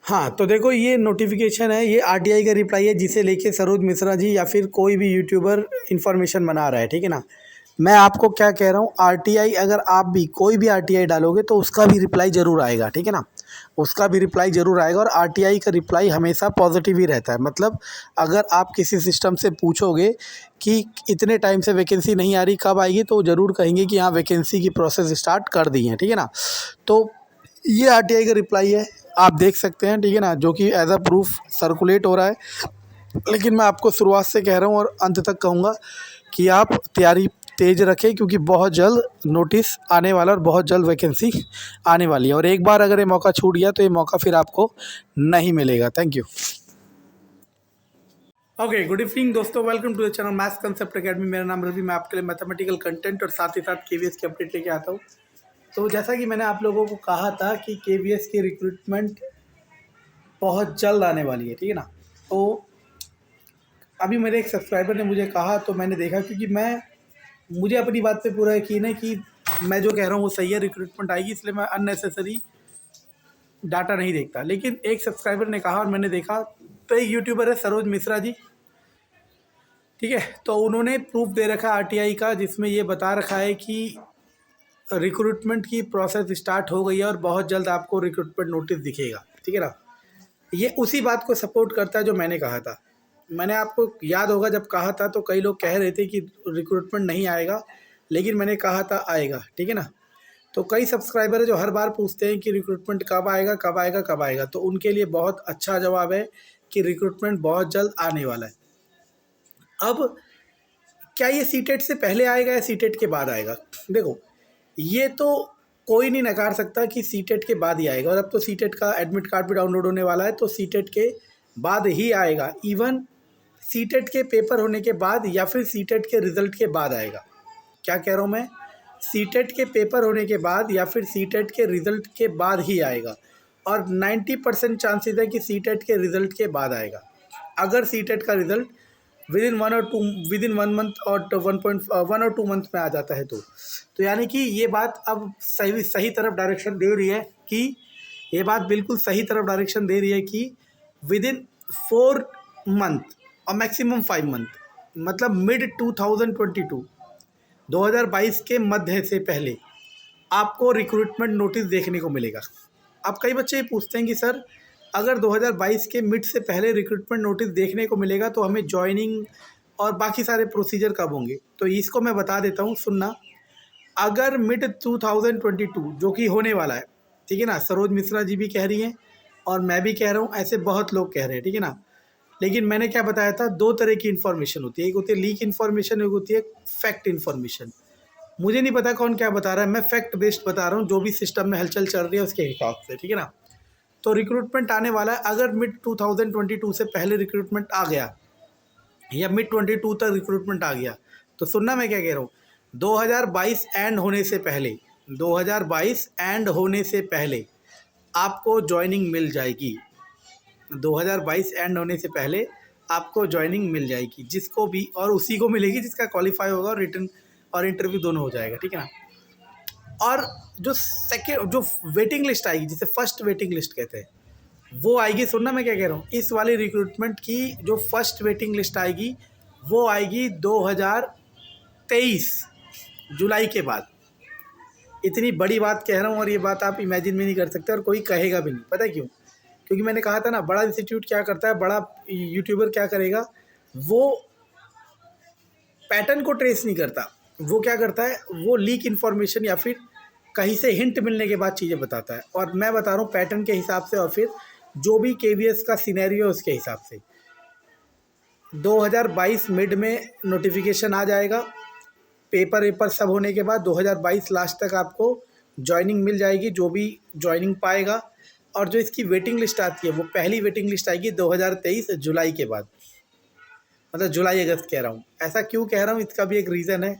हाँ, तो देखो ये नोटिफिकेशन है, ये आरटीआई का रिप्लाई है जिसे लेके सरोज मिश्रा जी या फिर कोई भी यूट्यूबर इन्फॉर्मेशन बना रहा है, ठीक है ना। मैं आपको क्या कह रहा हूँ, आरटीआई अगर आप भी कोई भी आरटीआई डालोगे तो उसका भी रिप्लाई ज़रूर आएगा, ठीक है ना। उसका भी रिप्लाई ज़रूर आएगा और आरटीआई का रिप्लाई हमेशा पॉजिटिव ही रहता है। मतलब अगर आप किसी सिस्टम से पूछोगे कि इतने टाइम से वैकेंसी नहीं आ रही, कब आएगी, तो ज़रूर कहेंगे कि हाँ वैकेंसी की प्रोसेस स्टार्ट कर दी है, ठीक है ना। तो ये आरटीआई का रिप्लाई है, आप देख सकते हैं, ठीक है ना, जो कि एज अ प्रूफ सर्कुलेट हो रहा है। लेकिन मैं आपको शुरुआत से कह रहा हूँ और अंत तक कहूँगा कि आप तैयारी तेज़ रखें, क्योंकि बहुत जल्द नोटिस आने वाला और बहुत जल्द वैकेंसी आने वाली है। और एक बार अगर ये मौका छूट गया तो ये मौका फिर आपको नहीं मिलेगा। Thank you. Okay, good evening दोस्तों, welcome to the channel maths concept academy. मेरा नाम रवि, मैं आपके लिए मैथमेटिकल कंटेंट और साथ ही साथ केवीएस की अपडेट लेके आता हूँ। तो जैसा कि मैंने आप लोगों को कहा था कि केवीएस की रिक्रूटमेंट बहुत जल्द आने वाली है, ठीक है ना। तो अभी मेरे एक सब्सक्राइबर ने मुझे कहा तो मैंने देखा, क्योंकि मुझे अपनी बात पे पूरा यकीन है कि मैं जो कह रहा हूँ वो सही है, रिक्रूटमेंट आएगी, इसलिए मैं अननेसेसरी डाटा नहीं देखता। लेकिन एक सब्सक्राइबर ने कहा और मैंने देखा, तो एक यूट्यूबर है सरोज मिश्रा जी, ठीक है, तो उन्होंने प्रूफ दे रखा आरटीआई का, जिसमें ये बता रखा है कि रिक्रूटमेंट की प्रोसेस स्टार्ट हो गई है और बहुत जल्द आपको रिक्रूटमेंट नोटिस दिखेगा, ठीक है ना। ये उसी बात को सपोर्ट करता है जो मैंने कहा था। मैंने आपको याद होगा जब कहा था तो कई लोग कह रहे थे कि रिक्रूटमेंट नहीं आएगा, लेकिन मैंने कहा था आएगा, ठीक है ना। तो कई सब्सक्राइबर है जो हर बार पूछते हैं कि रिक्रूटमेंट कब आएगा, कब आएगा, कब आएगा। तो उनके लिए बहुत अच्छा जवाब है कि रिक्रूटमेंट बहुत जल्द आने वाला है। अब क्या ये सीटेट से पहले आएगा या सीटेट के बाद आएगा? देखो, ये तो कोई नहीं नकार सकता कि सीटेट के बाद ही आएगा, और अब तो सीटेट का एडमिट कार्ड भी डाउनलोड होने वाला है, तो सीटेट के बाद ही आएगा। इवन सीटेट के पेपर होने के बाद या फिर सीटेट के रिज़ल्ट के बाद आएगा। क्या कह रहा हूँ मैं? सीटेट के पेपर होने के बाद या फिर सीटेट के रिज़ल्ट के बाद ही आएगा, और 90% चांसेस है कि सीटेट के रिज़ल्ट के बाद आएगा। अगर सीटेट का रिज़ल्ट विदिन 1 मंथ और 1 और 2 मंथ में आ जाता है तो यानी कि ये बात अब सही तरफ डायरेक्शन दे रही है कि ये बात बिल्कुल सही तरफ डायरेक्शन दे रही है कि विदिन 4 मंथ और मैक्सिमम 5 मंथ, मतलब मिड 2022 के मध्य से पहले आपको रिक्रूटमेंट नोटिस देखने को मिलेगा। अब कई बच्चे ये पूछते हैं कि सर अगर 2022 के मिड से पहले रिक्रूटमेंट नोटिस देखने को मिलेगा तो हमें जॉइनिंग और बाकी सारे प्रोसीजर कब होंगे? तो इसको मैं बता देता हूँ, सुनना। अगर मिड 2022 जो कि होने वाला है, ठीक है ना, सरोज मिश्रा जी भी कह रही हैं और मैं भी कह रहा हूँ, ऐसे बहुत लोग कह रहे हैं, ठीक है ना। लेकिन मैंने क्या बताया था, 2 तरह की इन्फॉर्मेशन होती है, एक होती है लीक इन्फॉर्मेशन, एक होती है फैक्ट इन्फॉर्मेशन। मुझे नहीं पता कौन क्या बता रहा है, मैं फैक्ट बेस्ड बता रहा हूँ, जो भी सिस्टम में हलचल चल रही है उसके हिसाब से, ठीक है ना। तो रिक्रूटमेंट आने वाला है, अगर मिड 2022 से पहले रिक्रूटमेंट आ गया या मिड 22 तक रिक्रूटमेंट आ गया, तो सुनना मैं क्या कह रहा हूँ। 2022 एंड होने से पहले 2022 एंड होने से पहले आपको ज्वाइनिंग मिल जाएगी। 2022 एंड होने से पहले आपको ज्वाइनिंग मिल जाएगी, जिसको भी, और उसी को मिलेगी जिसका क्वालिफाई होगा और रिटर्न और इंटरव्यू दोनों हो जाएगा, ठीक है ना। और जो वेटिंग लिस्ट आएगी, जिसे फर्स्ट वेटिंग लिस्ट कहते हैं, वो आएगी। सुनना मैं क्या कह रहा हूँ, इस वाली रिक्रूटमेंट की जो फर्स्ट वेटिंग लिस्ट आएगी वो आएगी 2023 जुलाई के बाद। इतनी बड़ी बात कह रहा हूँ और ये बात आप इमेजिन भी नहीं कर सकते और कोई कहेगा भी नहीं। पता है क्यों? क्योंकि मैंने कहा था ना, बड़ा इंस्टीट्यूट क्या करता है, बड़ा यूट्यूबर क्या करेगा, वो पैटर्न को ट्रेस नहीं करता। वो क्या करता है, वो लीक इन्फॉर्मेशन या फिर कहीं से हिंट मिलने के बाद चीज़ें बताता है। और मैं बता रहा हूँ पैटर्न के हिसाब से और फिर जो भी केवीएस का सिनेरियो है उसके हिसाब से। 2022 मिड में नोटिफिकेशन आ जाएगा, पेपर सब होने के बाद 2022 लास्ट तक आपको जॉइनिंग मिल जाएगी, जो भी जॉइनिंग पाएगा। और जो इसकी वेटिंग लिस्ट आती है वो पहली वेटिंग लिस्ट आएगी 2023 जुलाई के बाद, मतलब जुलाई अगस्त कह रहा हूँ। ऐसा क्यों कह रहा हूँ, इसका भी एक रीज़न है।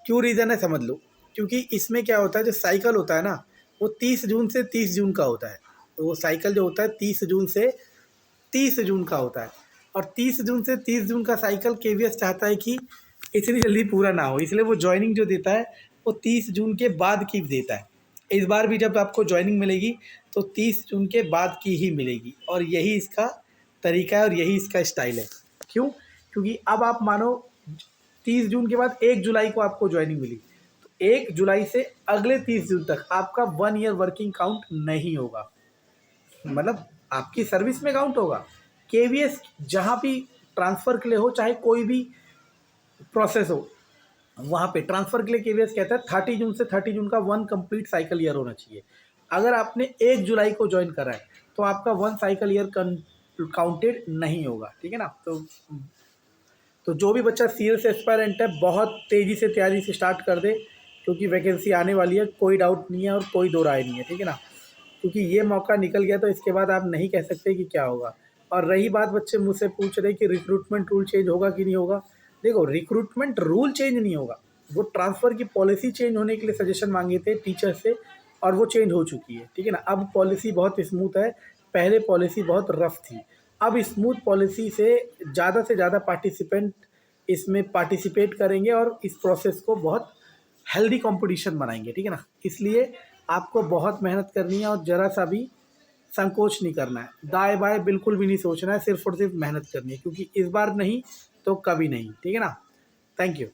क्यों रीज़न है समझ लो। क्योंकि इसमें क्या होता है, जो साइकिल होता है ना, वो 30 जून से 30 जून का होता है। तो वो साइकिल जो होता है 30 जून से 30 जून का होता है, और 30 जून से 30 जून का साइकिल केवीएस चाहता है कि इतनी जल्दी पूरा ना हो, इसलिए वो जॉइनिंग जो देता है वो 30 जून के बाद की देता है। इस बार भी जब आपको जॉइनिंग मिलेगी तो 30 जून के बाद की ही मिलेगी, और यही इसका तरीका है और यही इसका स्टाइल है। क्यों? क्योंकि अब आप मानो 30 जून के बाद 1 जुलाई को आपको ज्वाइनिंग मिली, तो 1 जुलाई से अगले 30 जून तक आपका 1 ईयर वर्किंग काउंट नहीं होगा, मतलब आपकी सर्विस में काउंट होगा। केवीएस जहाँ भी ट्रांसफ़र के लिए हो, चाहे कोई भी प्रोसेस हो, वहाँ पे ट्रांसफ़र के लिए केवीएस कहता है 30 जून से 30 जून का 1 कंप्लीट साइकिल ईयर होना चाहिए। अगर आपने 1 जुलाई को ज्वाइन करा है तो आपका 1 साइकिल ईयर काउंटेड नहीं होगा, ठीक है ना। तो जो भी बच्चा सीरियस एस्पायरेंट है, बहुत तेज़ी से तैयारी से स्टार्ट कर दे, क्योंकि वैकेंसी आने वाली है, कोई डाउट नहीं है और कोई दो राय नहीं है, ठीक है ना। क्योंकि ये मौका निकल गया तो इसके बाद आप नहीं कह सकते कि क्या होगा। और रही बात, बच्चे मुझसे पूछ रहे कि रिक्रूटमेंट रूल चेंज होगा कि नहीं होगा। देखो, रिक्रूटमेंट रूल चेंज नहीं होगा, वो ट्रांसफ़र की पॉलिसी चेंज होने के लिए सजेशन मांगे थे टीचर से, और वो चेंज हो चुकी है, ठीक है ना। अब पॉलिसी बहुत स्मूथ है, पहले पॉलिसी बहुत रफ थी। अब स्मूथ पॉलिसी से ज़्यादा पार्टिसिपेंट इसमें पार्टिसिपेट करेंगे और इस प्रोसेस को बहुत हेल्दी कंपटीशन बनाएंगे, ठीक है ना। इसलिए आपको बहुत मेहनत करनी है और ज़रा सा भी संकोच नहीं करना है, दाएँ बाएँ बिल्कुल भी नहीं सोचना है, सिर्फ और सिर्फ मेहनत करनी है, क्योंकि इस बार नहीं तो कभी नहीं, ठीक है ना। Thank you.